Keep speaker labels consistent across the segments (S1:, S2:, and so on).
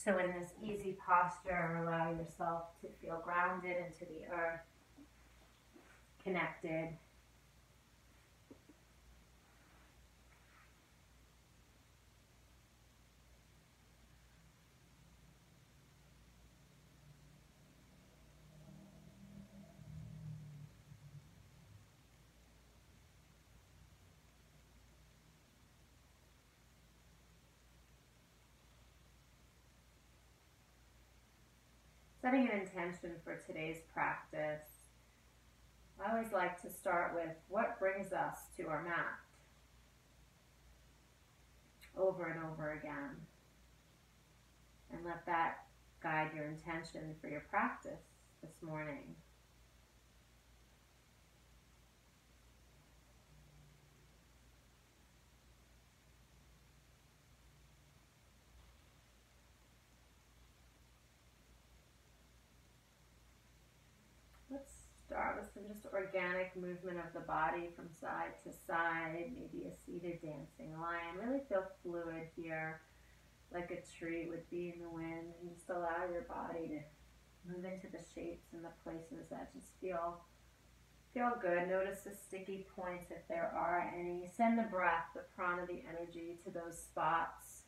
S1: So in this easy posture, allow yourself to feel grounded into the earth, connected. Setting an intention for today's practice, I always like to start with what brings us to our mat over and over again. And let that guide your intention for your practice this morning. Let's start with some just organic movement of the body from side to side, maybe a seated dancing lion. Really feel fluid here, like a tree would be in the wind, and just allow your body to move into the shapes and the places that just feel good. Notice the sticky points if there are any. Send the breath, the prana, the energy to those spots.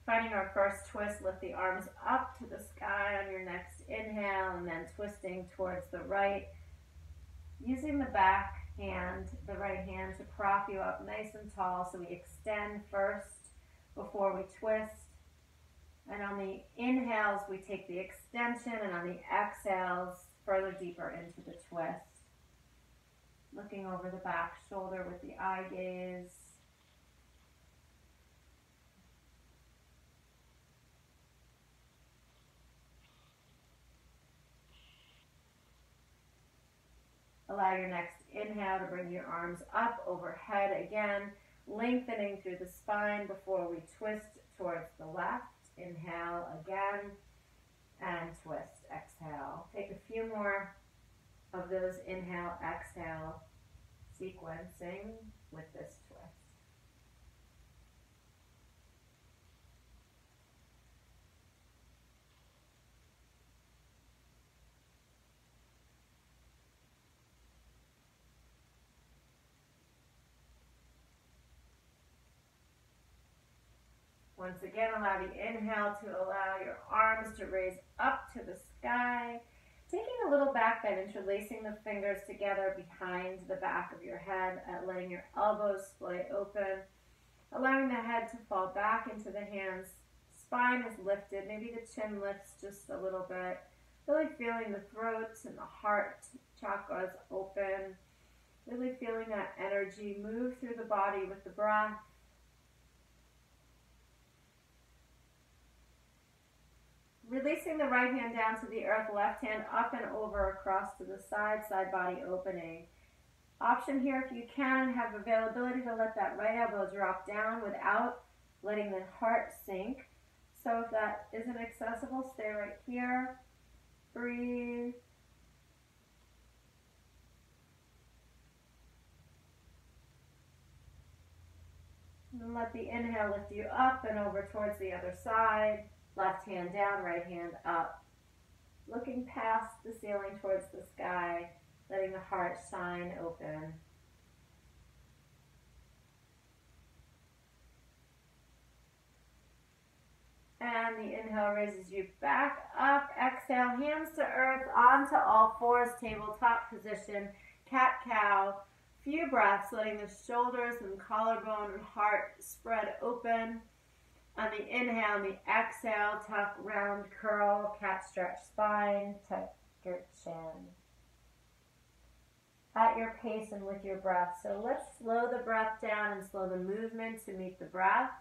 S1: Finding our first twist, lift the arms up to the sky on your next inhale, and then twisting towards the right. Using the back hand, the right hand, to prop you up nice and tall, so we extend first before we twist. And on the inhales, we take the extension, and on the exhales, further deeper into the twist. Looking over the back shoulder with the eye gaze. Allow your next inhale to bring your arms up overhead again, lengthening through the spine before we twist towards the left. Inhale again, and twist, exhale. Take a few more of those inhale, exhale sequencing with this twist. Once again, allow the inhale to allow your arms to raise up to the sky. Taking a little back bend, interlacing the fingers together behind the back of your head, letting your elbows splay open. Allowing the head to fall back into the hands. Spine is lifted. Maybe the chin lifts just a little bit. Really feeling the throat and the heart chakras open. Really feeling that energy move through the body with the breath. Releasing the right hand down to the earth, left hand up and over across to the side, side body opening. Option here, if you can, have availability to let that right elbow drop down without letting the heart sink. So if that isn't accessible, stay right here. Breathe. And let the inhale lift you up and over towards the other side. Left hand down, right hand up. Looking past the ceiling towards the sky, letting the heart shine open. And the inhale raises you back up. Exhale, hands to earth, onto all fours, tabletop position, cat-cow. Few breaths, letting the shoulders and collarbone and heart spread open. On the inhale and the exhale, tuck, round, curl, cat stretch spine, tuck your chin. At your pace and with your breath. So let's slow the breath down and slow the movement to meet the breath.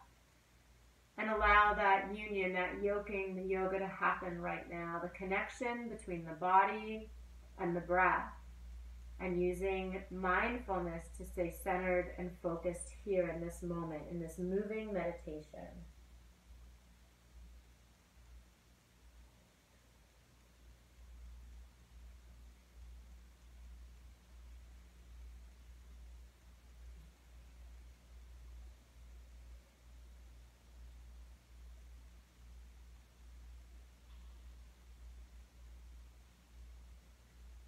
S1: And allow that that union, that yoking the yoga to happen right now, the connection between the body and the breath, and using mindfulness to stay centered and focused here in this moment, in this moving meditation.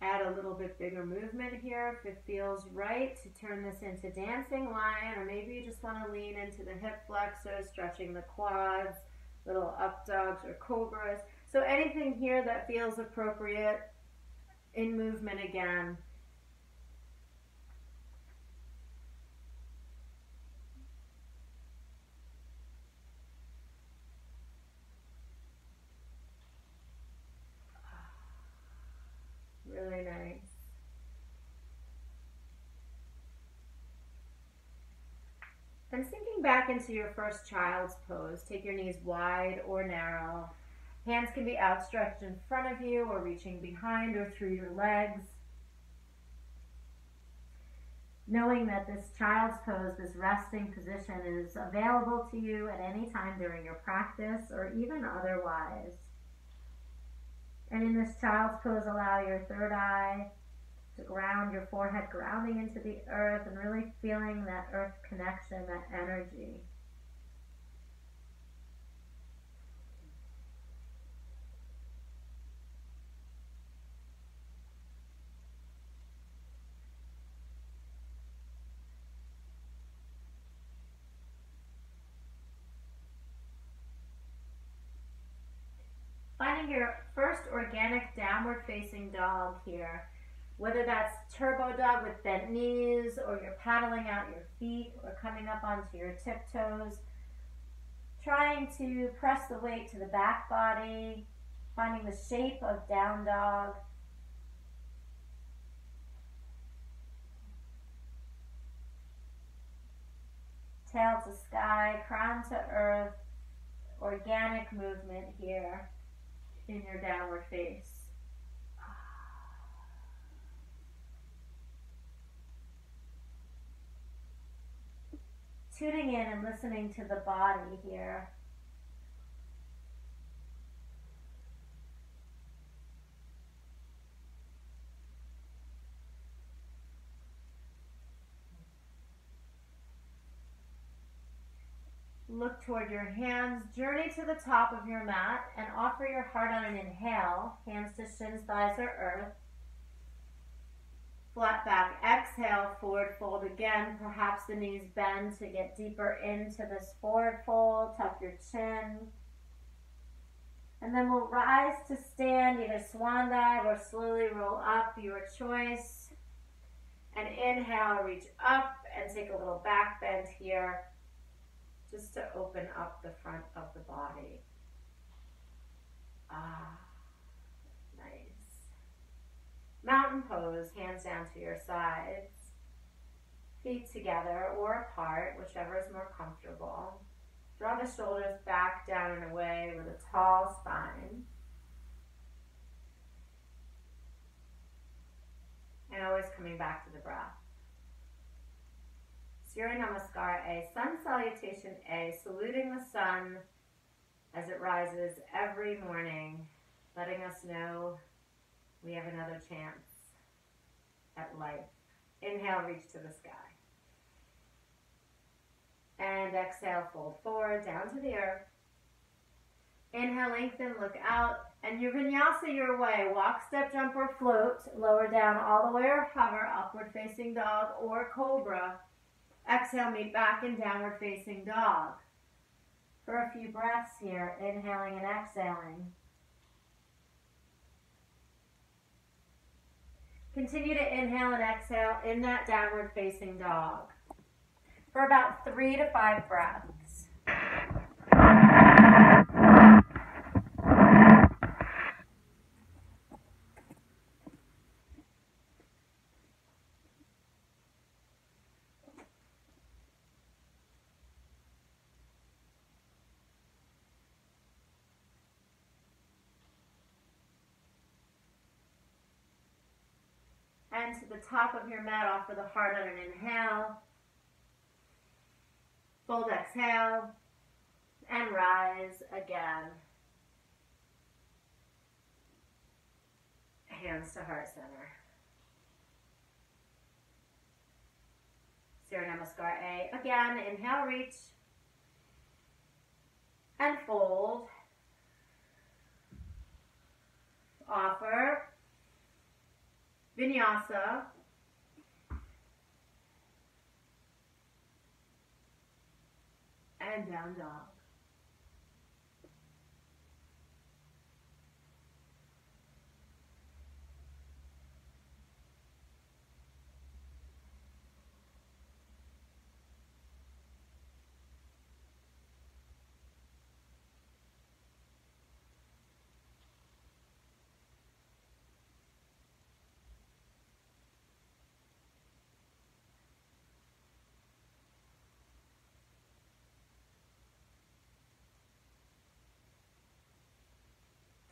S1: Add a little bit bigger movement here if it feels right to turn this into dancing lion, or maybe you just want to lean into the hip flexors, stretching the quads, little up dogs or cobras. So anything here that feels appropriate in movement again. Really nice. And sinking back into your first child's pose, take your knees wide or narrow. Hands can be outstretched in front of you or reaching behind or through your legs. Knowing that this child's pose, this resting position, is available to you at any time during your practice or even otherwise. And in this child's pose, allow your third eye to ground, your forehead grounding into the earth and really feeling that earth connection, that energy. Finding your first organic downward facing dog here, whether that's turbo dog with bent knees, or you're paddling out your feet or coming up onto your tiptoes, trying to press the weight to the back body, finding the shape of down dog. Tail to sky, crown to earth, organic movement here in your downward face. Tuning in and listening to the body here. Look toward your hands, journey to the top of your mat, and offer your heart on an inhale, hands to shins, thighs, or earth. Flat back, exhale, forward fold again. Perhaps the knees bend to get deeper into this forward fold. Tuck your chin. And then we'll rise to stand, either swan dive or slowly roll up, your choice. And inhale, reach up and take a little back bend here, just to open up the front of the body. Nice. Mountain pose, hands down to your sides, feet together or apart, whichever is more comfortable. Draw the shoulders back, down, and away with a tall spine. And always coming back to the breath. Surya Namaskar A, Sun Salutation A, saluting the sun as it rises every morning, letting us know we have another chance at life. Inhale, reach to the sky. And exhale, fold forward, down to the earth. Inhale, lengthen, look out. And your vinyasa your way. Walk, step, jump, or float. Lower down all the way or hover, upward facing dog or cobra. Exhale, meet back in downward facing dog. For a few breaths here, inhaling and exhaling. Continue to inhale and exhale in that downward facing dog for about 3 to 5 breaths. again to the top of your mat. Offer the heart on an inhale. Fold, exhale, and rise again. Hands to heart center. Surya Namaskar A. Again, inhale, reach, and fold. Offer. Vinyasa. And down dog.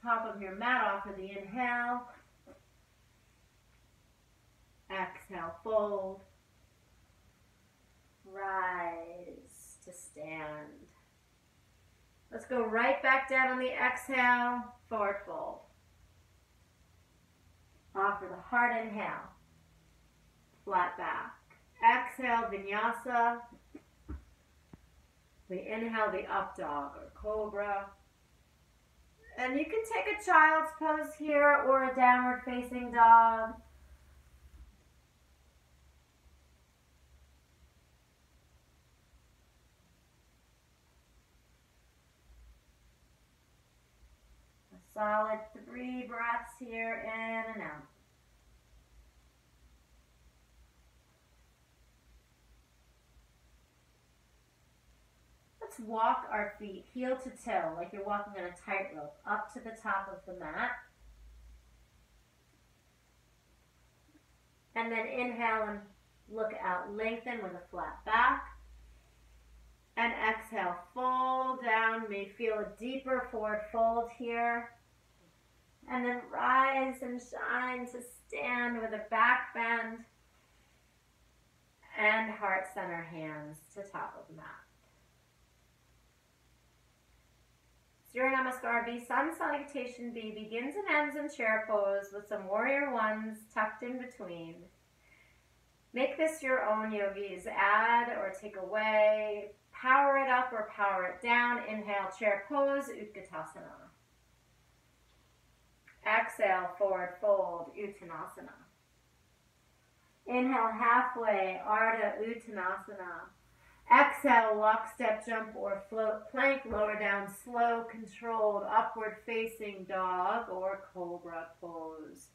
S1: Top of your mat, offer the inhale. Exhale, fold. Rise to stand. Let's go right back down on the exhale, forward fold. Offer the heart inhale. Flat back. Exhale, vinyasa. We inhale the up dog or cobra. And you can take a child's pose here or a downward facing dog. A solid 3 breaths here, in and out. Let's walk our feet heel to toe like you're walking on a tightrope up to the top of the mat. And then inhale and look out, lengthen with a flat back. And exhale, fold down. You may feel a deeper forward fold here. And then rise and shine to stand with a back bend and heart center, hands to top of the mat. Surya Namaskar B, Sun Salutation B begins and ends in chair pose with some warrior ones tucked in between. Make this your own, yogis. Add or take away, power it up or power it down. Inhale, chair pose, Utkatasana. Exhale, forward fold, Uttanasana. Inhale, halfway, Ardha Uttanasana. Exhale, walk, step, jump, or float, plank, lower down, slow, controlled, upward facing dog or cobra pose.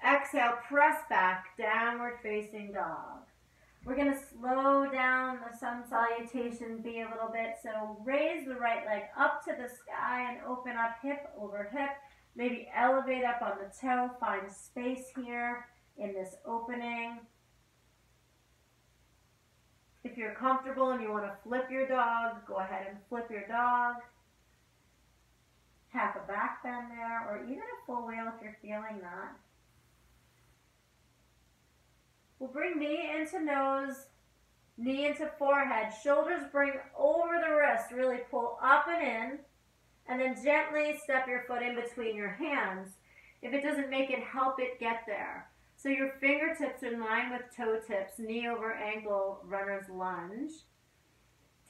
S1: Exhale, press back, downward facing dog. We're going to slow down the Sun Salutation B a little bit. So raise the right leg up to the sky and open up hip over hip. Maybe elevate up on the toe, find space here in this opening. If you're comfortable and you want to flip your dog, go ahead and flip your dog. Half a back bend there, or even a full wheel if you're feeling that. We'll bring knee into nose, knee into forehead. Shoulders bring over the wrist. Really pull up and in. And then gently step your foot in between your hands. If it doesn't make it, help it get there. So your fingertips are in line with toe tips, knee over ankle, runner's lunge.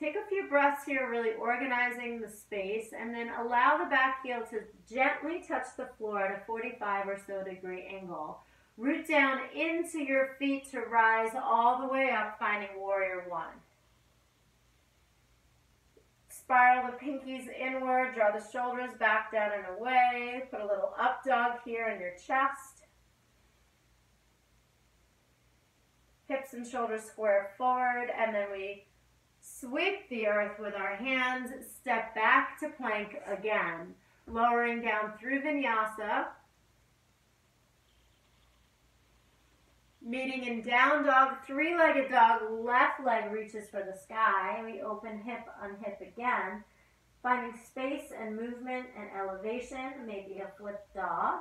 S1: Take a few breaths here, really organizing the space, and then allow the back heel to gently touch the floor at a 45 or so degree angle. Root down into your feet to rise all the way up, finding warrior one. Spiral the pinkies inward, draw the shoulders back down and away. Put a little up dog here in your chest. Hips and shoulders square forward, and then we sweep the earth with our hands, step back to plank again, lowering down through vinyasa. Meeting in down dog, 3-legged dog, left leg reaches for the sky. We open hip, unhip again, finding space and movement and elevation, maybe a flipped dog.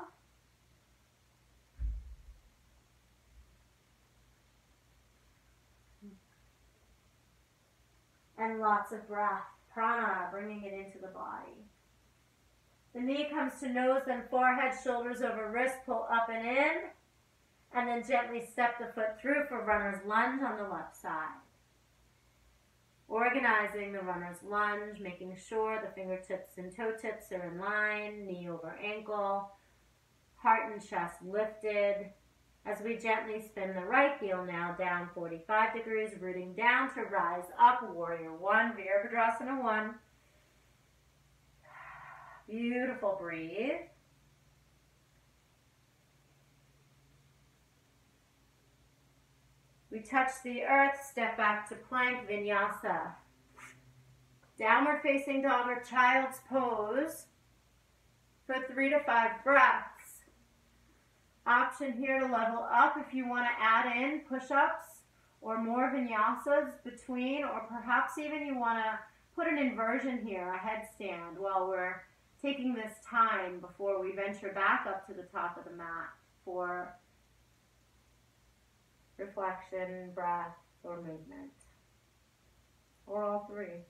S1: and lots of breath. Prana, bringing it into the body. The knee comes to nose, then forehead, shoulders over wrist, pull up and in, and then gently step the foot through for runner's lunge on the left side. Organizing the runner's lunge, making sure the fingertips and toe tips are in line, knee over ankle, heart and chest lifted. As we gently spin the right heel now down 45 degrees, rooting down to rise up, warrior one, Virabhadrasana 1. Beautiful, breathe. We touch the earth, step back to plank, vinyasa. Downward facing dog or child's pose for 3 to 5 breaths. Option here to level up if you want to add in push-ups or more vinyasas between, or perhaps even you want to put an inversion here, a headstand, while we're taking this time before we venture back up to the top of the mat for reflection, breath, or movement, or all three.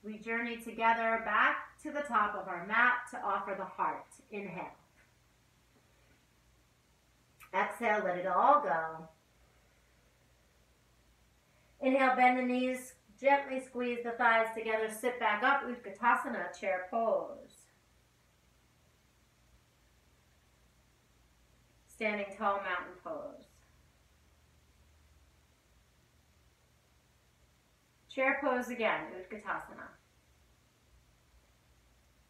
S1: We journey together back to the top of our mat to offer the heart. Inhale. Exhale, let it all go. Inhale, bend the knees, gently squeeze the thighs together, sit back up, Utkatasana, chair pose. Standing tall, mountain pose. Chair pose again, Utkatasana.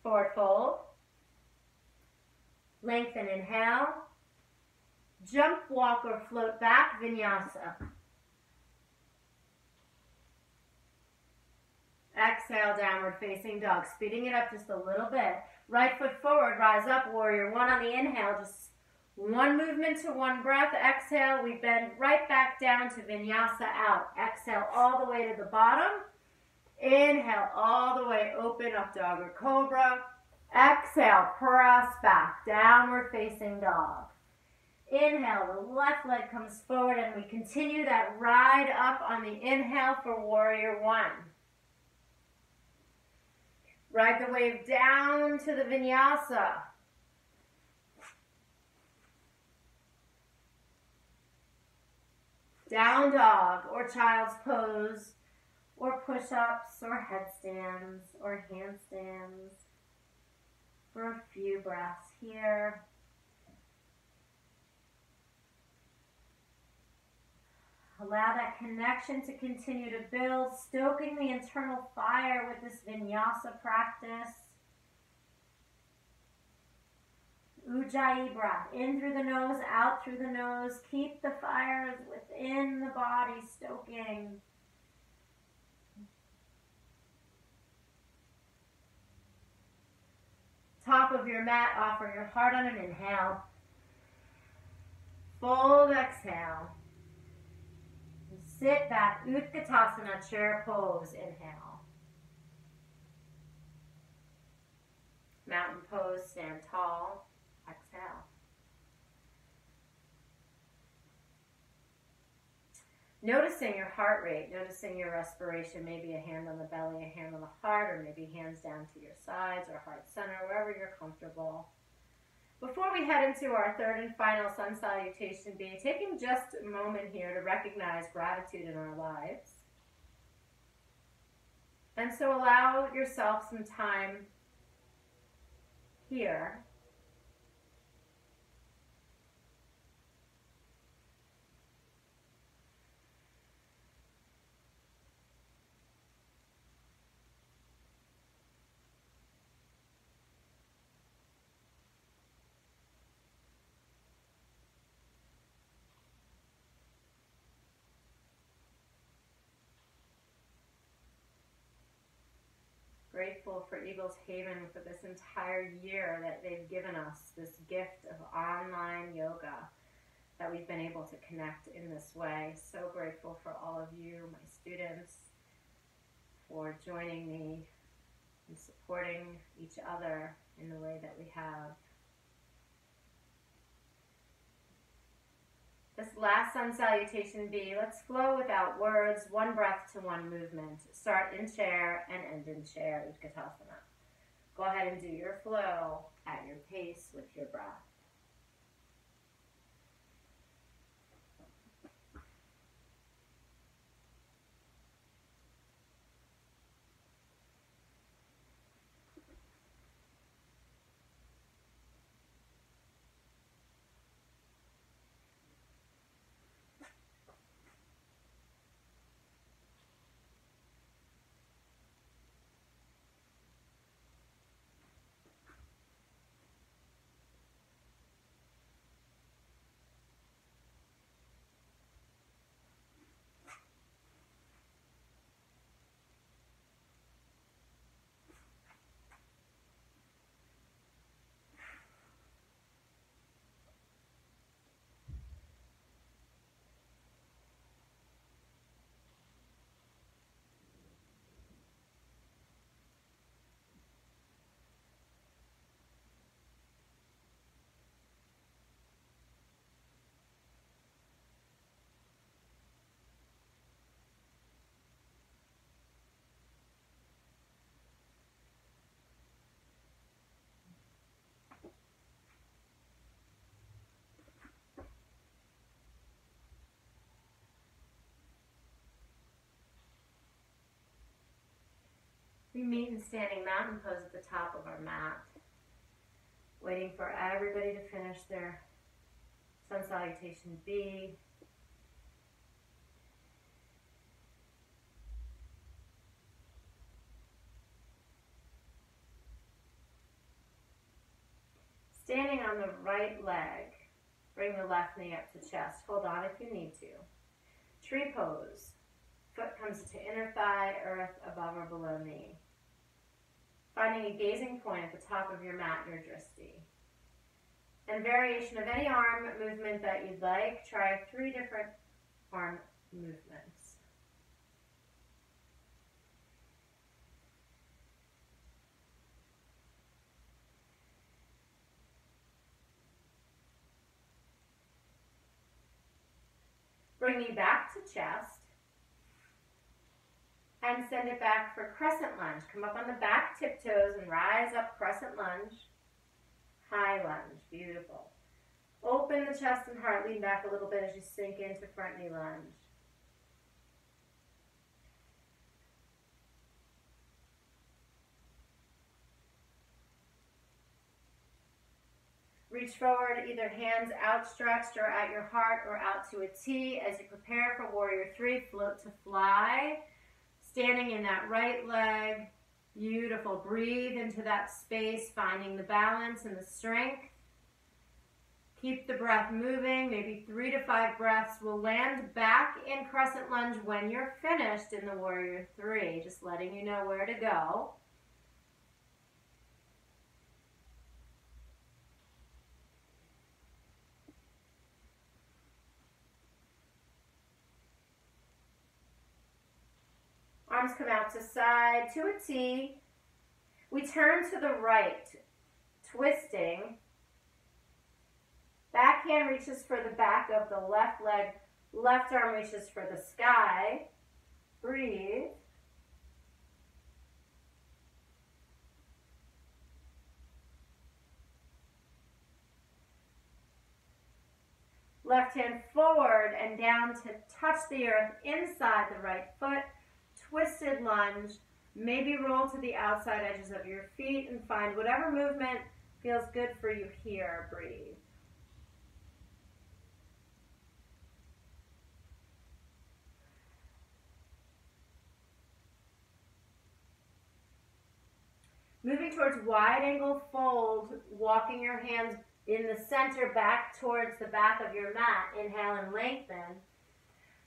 S1: Forward fold. Lengthen, inhale. Jump, walk, or float back, vinyasa. Exhale, downward facing dog. Speeding it up just a little bit. Right foot forward, rise up, warrior one on the inhale. Just one movement to one breath. Exhale, we bend right back down to vinyasa out. Exhale all the way to the bottom. Inhale all the way open up, dog or cobra. Exhale, press back, downward facing dog. Inhale, the left leg comes forward and we continue that ride up on the inhale for warrior one. Ride the wave down to the vinyasa. Down dog or child's pose or push-ups or headstands or handstands for a few breaths here. Allow that connection to continue to build, stoking the internal fire with this vinyasa practice. Ujjayi breath, in through the nose, out through the nose. Keep the fires within the body stoking. Top of your mat, offer your heart on an inhale. Fold, exhale. Sit back, Utkatasana, chair pose, inhale. Mountain pose, stand tall, exhale. Noticing your heart rate, noticing your respiration, maybe a hand on the belly, a hand on the heart, or maybe hands down to your sides or heart center, wherever you're comfortable. Before we head into our third and final Sun Salutation Bee, taking just a moment here to recognize gratitude in our lives. And so allow yourself some time here Grateful for Eagles Haven for this entire year that they've given us, this gift of online yoga, that we've been able to connect in this way. So grateful for all of you, my students, for joining me and supporting each other in the way that we have. This last sun salutation bee, let's flow without words, one breath to one movement. Start in chair and end in chair, Utkatasana. Go ahead and do your flow at your pace with your breath. We meet in standing mountain pose at the top of our mat, waiting for everybody to finish their sun salutation bee. Standing on the right leg, bring the left knee up to chest. Hold on if you need to. Tree pose. Foot comes to inner thigh, earth above or below knee. Finding a gazing point at the top of your mat, your drishti. And variation of any arm movement that you'd like. Try 3 different arm movements. Bring knee back to chest. And send it back for Crescent Lunge. Come up on the back tiptoes and rise up, Crescent Lunge. High lunge, beautiful. Open the chest and heart, lean back a little bit as you sink into front knee lunge. Reach forward, either hands outstretched or at your heart or out to a T. As you prepare for Warrior 3, float to fly. Standing in that right leg, beautiful. Breathe into that space, finding the balance and the strength. Keep the breath moving, maybe 3 to 5 breaths. We'll land back in Crescent Lunge when you're finished in the Warrior 3, just letting you know where to go. Arms come out to side, to a T. We turn to the right, twisting. Back hand reaches for the back of the left leg. Left arm reaches for the sky. Breathe. Left hand forward and down to touch the earth inside the right foot. Twisted lunge. Maybe roll to the outside edges of your feet and find whatever movement feels good for you here. Breathe. Moving towards wide angle fold, walking your hands in the center back towards the back of your mat. Inhale and lengthen.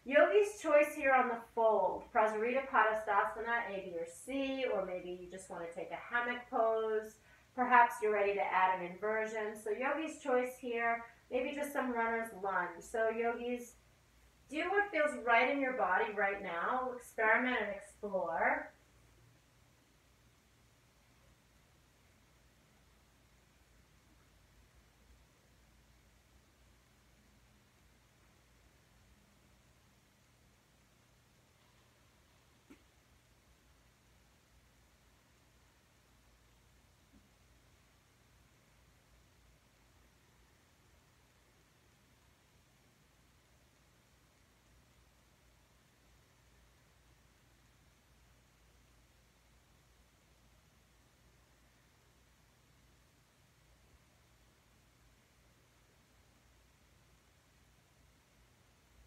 S1: Yogi's choice here on the fold. Prasarita Padastasana, A, B, or C, or maybe you just want to take a hammock pose. Perhaps you're ready to add an inversion. So yogi's choice here, maybe just some runner's lunge. So yogis, do what feels right in your body right now. Experiment and explore.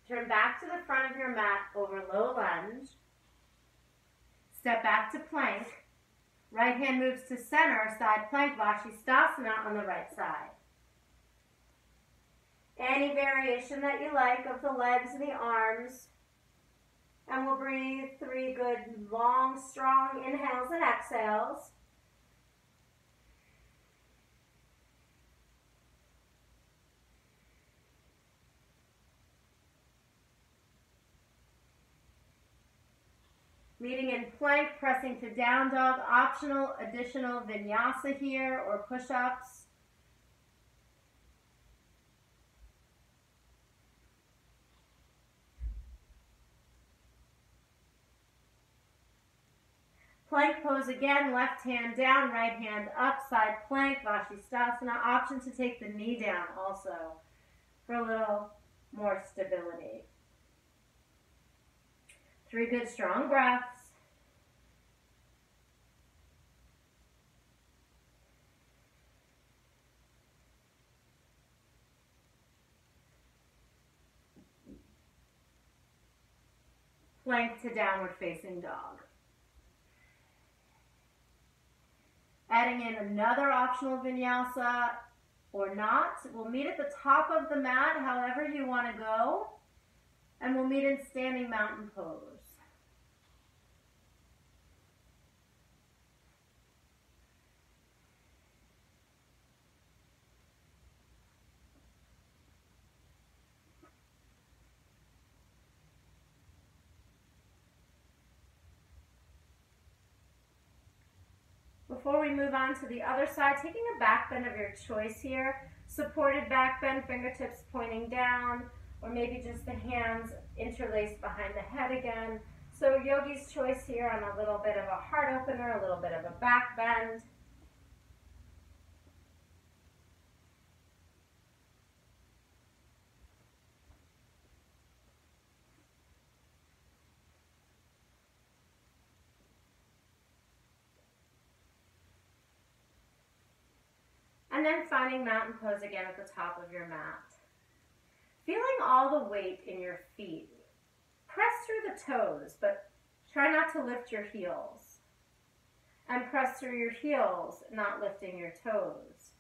S1: Turn back to the front of your mat over low lunge. Step back to plank. Right hand moves to center, side plank, Vashisthasana on the right side. Any variation that you like of the legs and the arms. And we'll breathe 3 good, long, strong inhales and exhales. Meeting in plank, pressing to down dog, optional additional vinyasa here or push-ups. Plank pose again, left hand down, right hand up, side plank, Vashisthasana. Option to take the knee down also for a little more stability. 3 good strong breaths. Plank to downward facing dog. Adding in another optional vinyasa or not. We'll meet at the top of the mat, however you want to go. And we'll meet in standing mountain pose. Before we move on to the other side, taking a back bend of your choice here. Supported back bend, fingertips pointing down, or maybe just the hands interlaced behind the head again. So yogi's choice here on a little bit of a heart opener, a little bit of a back bend. And then finding mountain pose again at the top of your mat. Feeling all the weight in your feet. Press through the toes, but try not to lift your heels. And press through your heels, not lifting your toes.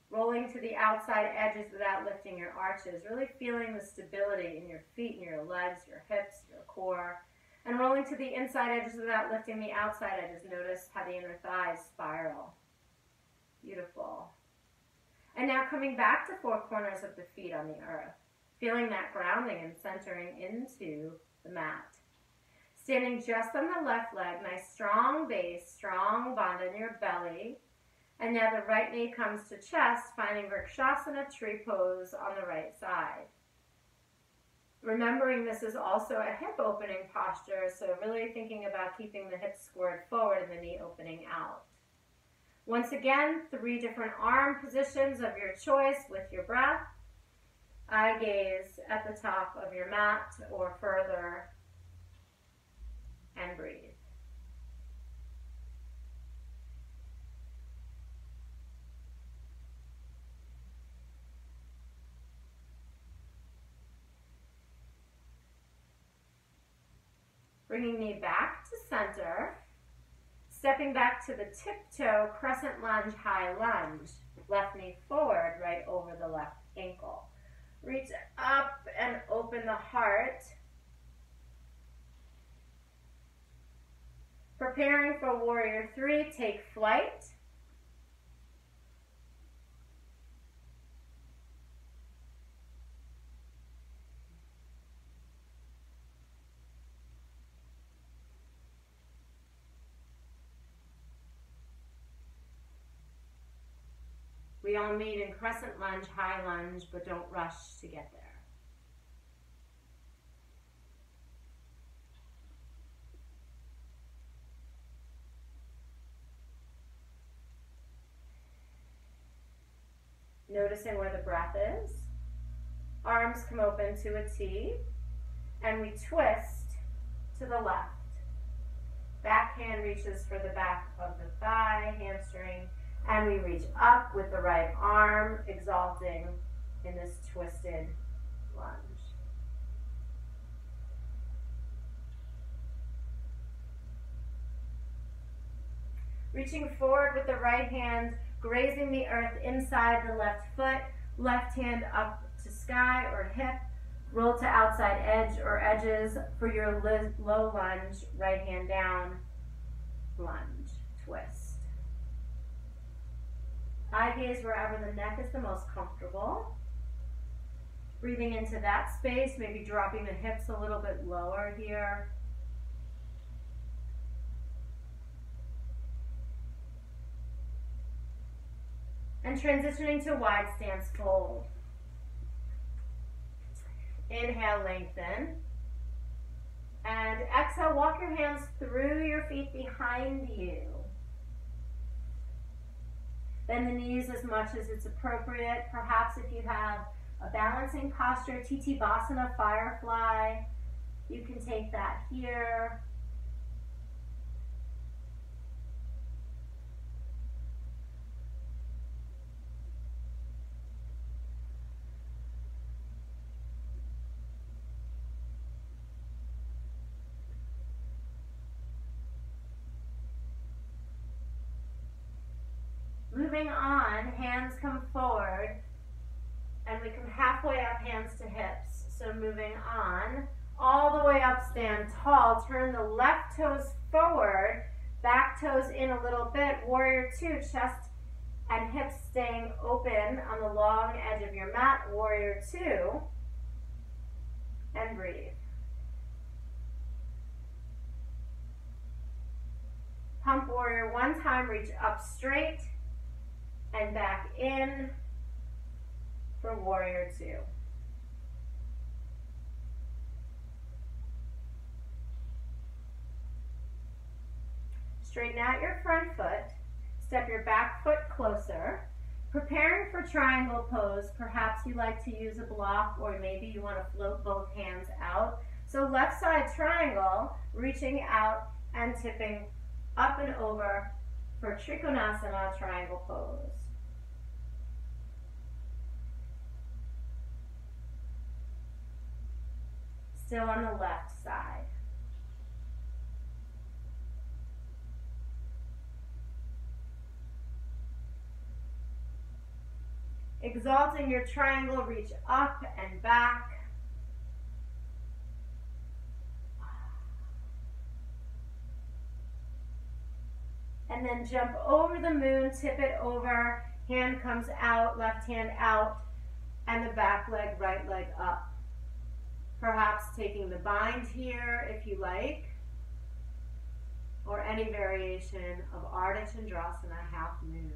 S1: Rolling to the outside edges without lifting your arches. Really feeling the stability in your feet and your legs, your hips, your core. And rolling to the inside edges without lifting the outside edges. Notice how the inner thighs spiral. Beautiful. And now coming back to 4 corners of the feet on the earth. Feeling that grounding and centering into the mat. Standing just on the left leg. Nice strong base, strong bond in your belly. And now the right knee comes to chest, finding Vrikshasana tree pose on the right side. Remembering this is also a hip opening posture, so really thinking about keeping the hips squared forward and the knee opening out. Once again, 3 different arm positions of your choice with your breath. Eye gaze at the top of your mat or further, and breathe. Bringing knee back to center. Stepping back to the tiptoe, crescent lunge, high lunge. Left knee forward, right over the left ankle. Reach up and open the the heart. Preparing for warrior three, take flight. We all meet in crescent lunge, high lunge, but don't rush to get there. Noticing where the breath is. Arms come open to a T, and we twist to the left. Back hand reaches for the back of the thigh, hamstring, and we reach up with the right arm, exalting in this twisted lunge. Reaching forward with the right hand, grazing the earth inside the left foot, left hand up to sky or hip, roll to outside edge or edges for your low lunge, right hand down, lunge, twist. Eye gaze wherever the neck is the most comfortable. Breathing into that space, maybe dropping the hips a little bit lower here. And transitioning to wide stance fold. Inhale, lengthen. And exhale, walk your hands through your feet behind you. Bend the knees as much as it's appropriate. Perhaps if you have a balancing posture, Vasana, firefly, you can take that here. Moving on, hands come forward, and we come halfway up, hands to hips. So moving on, all the way up, stand tall. Turn the left toes forward, back toes in a little bit. Warrior two, chest and hips staying open on the long edge of your mat. Warrior two, and breathe. Pump warrior one time, reach up straight and back in for warrior two. Straighten out your front foot, step your back foot closer. Preparing for triangle pose, perhaps you like to use a block or maybe you want to float both hands out. So left side triangle, reaching out and tipping up and over for Trikonasana, triangle pose. Still on the left side. Exalting your triangle, reach up and back. And then jump over the moon, tip it over, hand comes out, left hand out, and the back leg, right leg up. Perhaps taking the bind here if you like, or any variation of Ardha Chandrasana, half moon.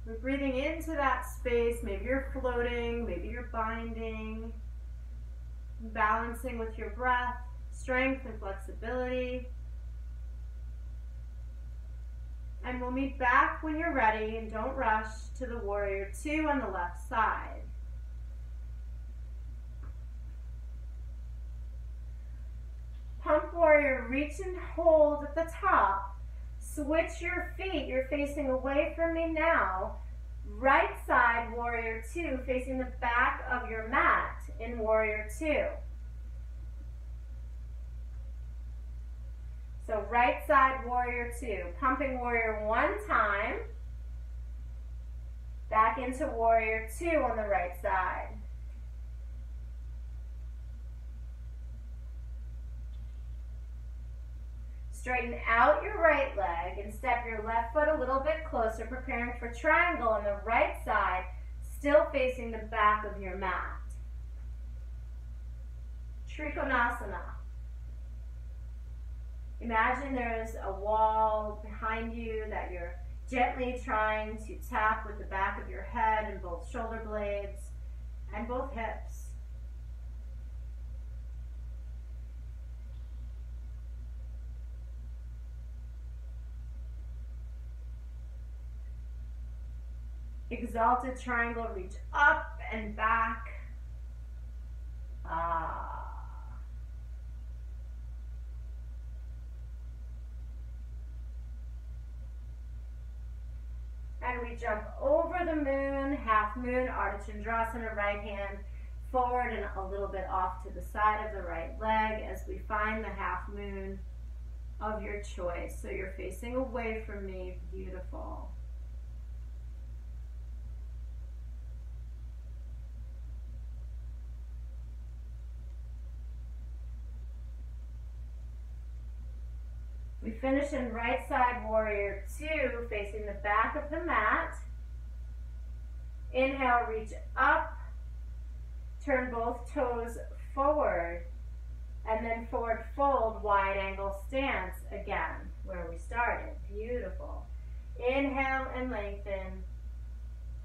S1: We're breathing into that space. Maybe you're floating, maybe you're binding, balancing with your breath, strength and flexibility. And we'll meet back when you're ready, and don't rush to the warrior two on the left side. Pump warrior, reach and hold at the top. Switch your feet, you're facing away from me now. Right side, warrior two, facing the back of your mat in warrior two. So right side, warrior two. Pumping warrior one time. Back into warrior two on the right side. Straighten out your right leg and step your left foot a little bit closer, preparing for triangle on the right side, still facing the back of your mat. Trikonasana. Imagine there's a wall behind you that you're gently trying to tap with the back of your head and both shoulder blades and both hips. Exalted Triangle, reach up and back. And we jump over the moon, half moon, Ardha Chandrasana, right hand forward and a little bit off to the side of the right leg as we find the half moon of your choice. So you're facing away from me, beautiful. We finish in right side warrior 2, facing the back of the mat. Inhale, reach up, turn both toes forward, and then forward fold, wide angle stance again, where we started. Beautiful. Inhale and lengthen.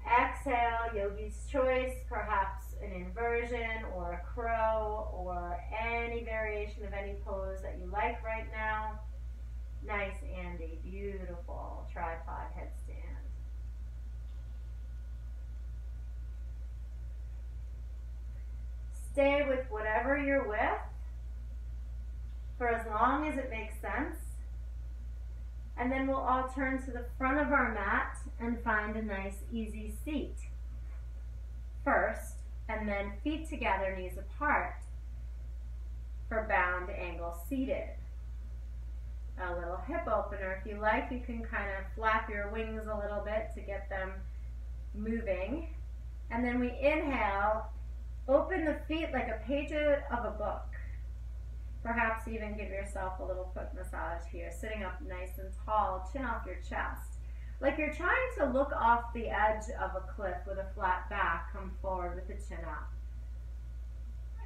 S1: Exhale, yogi's choice, perhaps an inversion or a crow or any variation of any pose that you like right now. Nice, Andy. Beautiful. Tripod headstand. Stay with whatever you're with for as long as it makes sense. And then we'll all turn to the front of our mat and find a nice, easy seat first, and then feet together, knees apart for bound angle seated. A little hip opener. If you like, you can kind of flap your wings a little bit to get them moving. And then we inhale, open the feet like a page of a book. Perhaps even give yourself a little foot massage here, sitting up nice and tall, chin off your chest. Like you're trying to look off the edge of a cliff with a flat back, come forward with the chin up.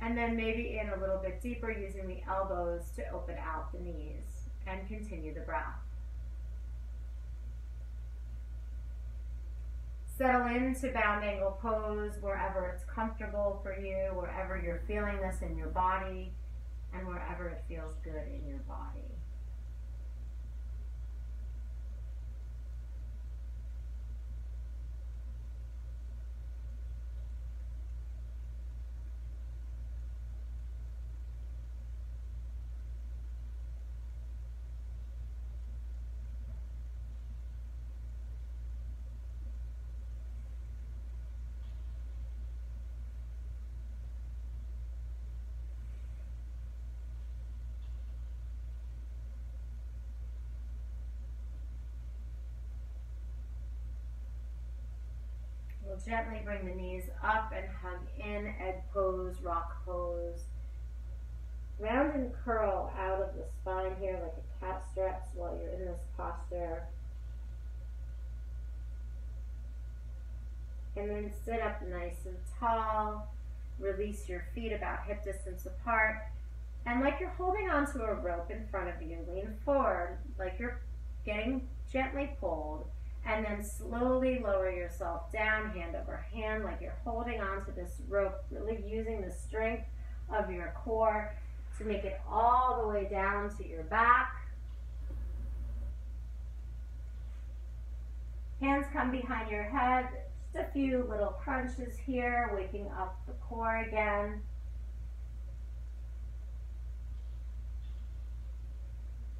S1: And then maybe in a little bit deeper, using the elbows to open out the knees. And continue the breath. Settle into bound angle pose wherever it's comfortable for you, wherever you're feeling this in your body, and wherever it feels good in your body. We'll gently bring the knees up and hug in, egg pose, rock pose. Round and curl out of the spine here like a cat stretch while you're in this posture. And then sit up nice and tall. Release your feet about hip distance apart. And like you're holding onto a rope in front of you, lean forward like you're getting gently pulled. And then slowly lower yourself down, hand over hand, like you're holding onto this rope, really using the strength of your core to make it all the way down to your back. Hands come behind your head, just a few little crunches here, waking up the core again.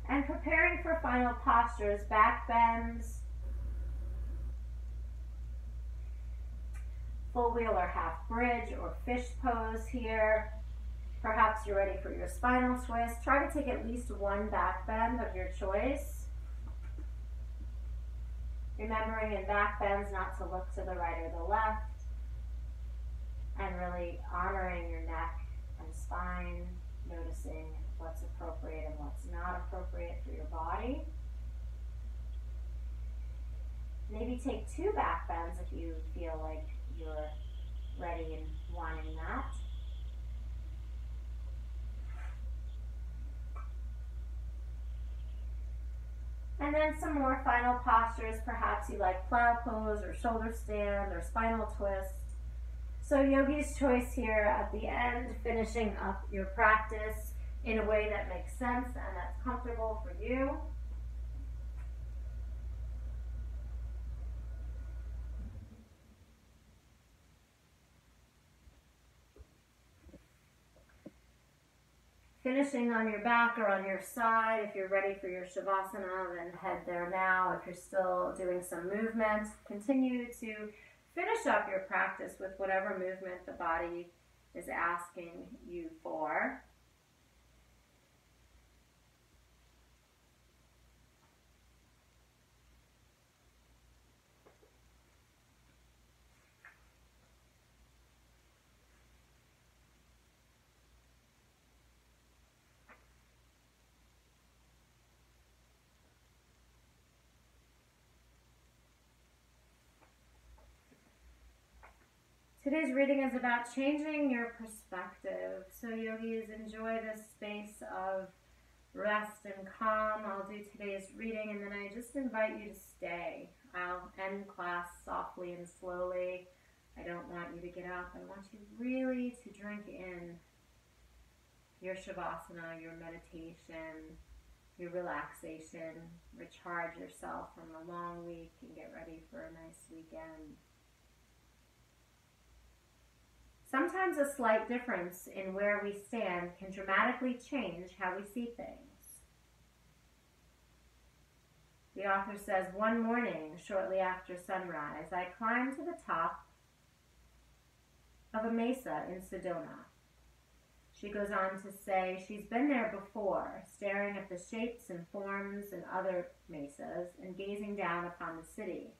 S1: And preparing for final postures, back bends, full wheel or half bridge or fish pose here. Perhaps you're ready for your spinal twist. Try to take at least one back bend of your choice. Remembering in back bends not to look to the right or the left. And really honoring your neck and spine, noticing what's appropriate and what's not appropriate for your body. Maybe take 2 back bends if you feel like you're ready and wanting that. And then some more final postures. Perhaps you like plow pose or shoulder stand or spinal twist. So yogi's choice here at the end, finishing up your practice in a way that makes sense and that's comfortable for you. Finishing on your back or on your side. If you're ready for your Savasana, then head there now. If you're still doing some movement, continue to finish up your practice with whatever movement the body is asking you for. Today's reading is about changing your perspective. So yogis, enjoy this space of rest and calm. I'll do today's reading and then I just invite you to stay. I'll end class softly and slowly. I don't want you to get up. I want you really to drink in your Savasana, your meditation, your relaxation, recharge yourself from a long week and get ready for a nice weekend. Sometimes a slight difference in where we stand can dramatically change how we see things. The author says, one morning, shortly after sunrise, I climbed to the top of a mesa in Sedona. She goes on to say she's been there before, staring at the shapes and forms and other mesas and gazing down upon the city.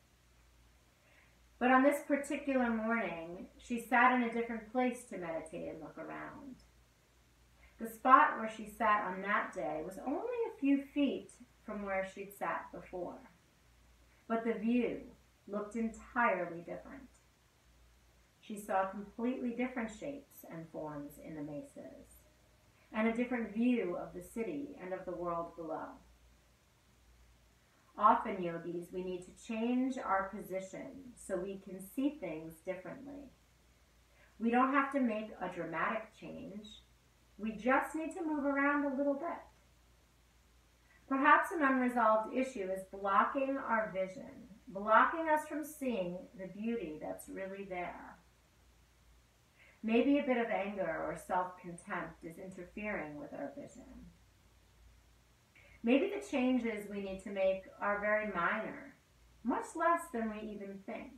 S1: But on this particular morning, she sat in a different place to meditate and look around. The spot where she sat on that day was only a few feet from where she'd sat before. But the view looked entirely different. She saw completely different shapes and forms in the mesas, and a different view of the city and of the world below. Often, yogis, we need to change our position so we can see things differently. We don't have to make a dramatic change. We just need to move around a little bit. Perhaps an unresolved issue is blocking our vision, blocking us from seeing the beauty that's really there. Maybe a bit of anger or self-contempt is interfering with our vision. Maybe the changes we need to make are very minor, much less than we even think.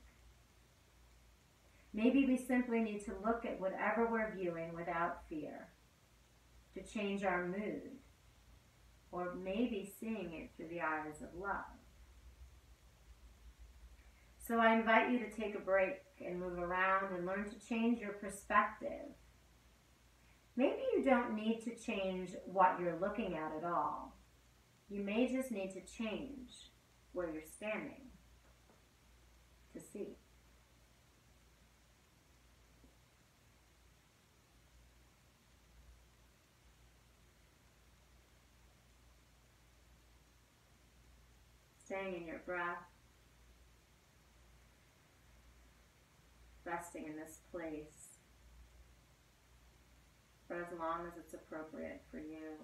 S1: Maybe we simply need to look at whatever we're viewing without fear, to change our mood, or maybe seeing it through the eyes of love. So I invite you to take a break and move around and learn to change your perspective. Maybe you don't need to change what you're looking at all. You may just need to change where you're standing to see. Staying in your breath, resting in this place for as long as it's appropriate for you.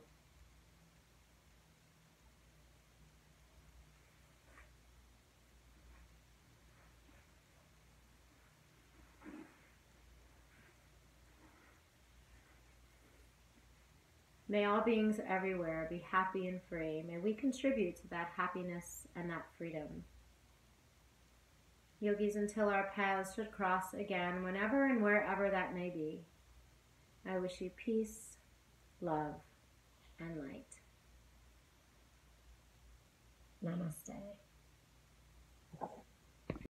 S1: May all beings everywhere be happy and free. May we contribute to that happiness and that freedom. Yogis, until our paths should cross again, whenever and wherever that may be, I wish you peace, love, and light. Namaste.